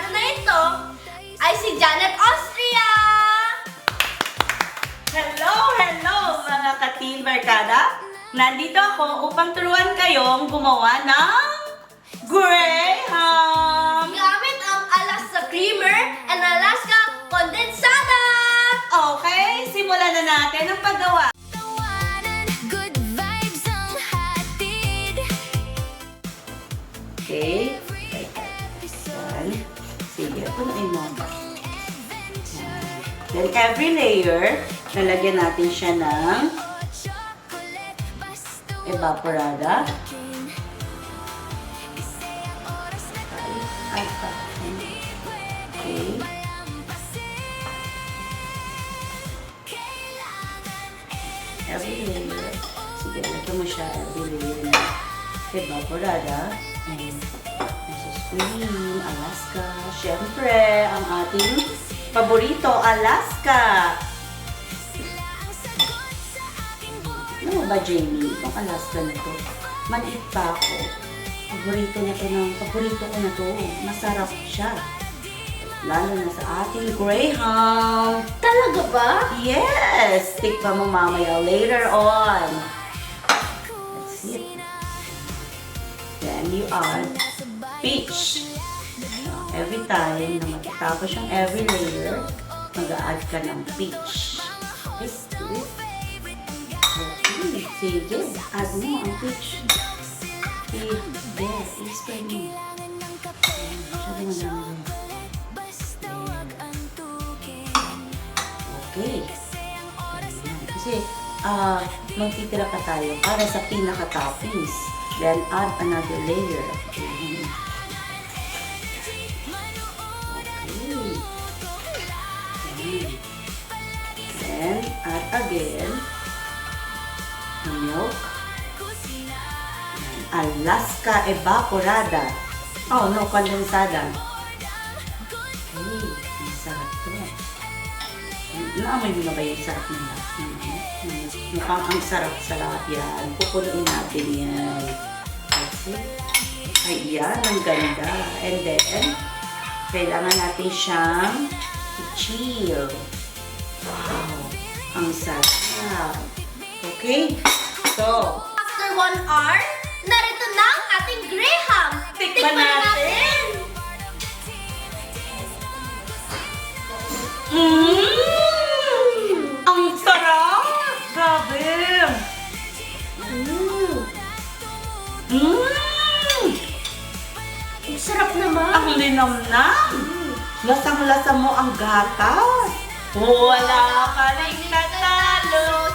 barkada na ito ay si Janet Austria! Hello, hello mga ka-Teen Barkada! Nandito ako upang turuan kayong gumawa ng Graham! Gamit ang Alaska Creamer and Alaska Condensada! Okay, simulan na natin ang paggawa. Good vibes ang hatid. Okay. Yan. Sige, punuin mo. Yan. Then every layer, lalagyan natin siya ng evaporada. Okay. Every layer. Sige, lagyan mo siya every layer na evaporada. And nasa cream, Alaska. Siyempre, ang ating paborito, Alaska. Ano mo ba, Jamie? Itong Alaska na to. Maliit pa ako. Paborito ko na to. Masarap siya. Lalo na sa ating Graham. Talaga ba? Yes! Tikpa mo mamaya later on. That's it. Then you add peach. Every time na matatapos yung every layer, mag-a-add ka ng peach. Okay. Okay. Sige. Add mo ang peach. Yes. I-spray mo. Masyado madami. Okay. Ayan. Kasi, magtitira pa tayo para sa pinaka-toppings. Then, add another layer. Ayan. Okay. Ayan. Then, add again the milk. Ayan. Alaska Evaporada. Oh, no, condensada. Okay. Masarap to. Naamoy mo na ba yung sarap nila? Mukhang ang sarap sa lahat yan. Pupunuin natin yan. That's it. Ayan, ang ganda. And then, kailangan natin siyang i-chill. Wow, ang sarap. Okay? So, After 1 hour, narito na ang ating Graham! tikman natin. Ang sarap! Grabe! Ang sarap naman! Ang linamnam! Lasang-lasa mo ang gatas! Wala ka rin natalo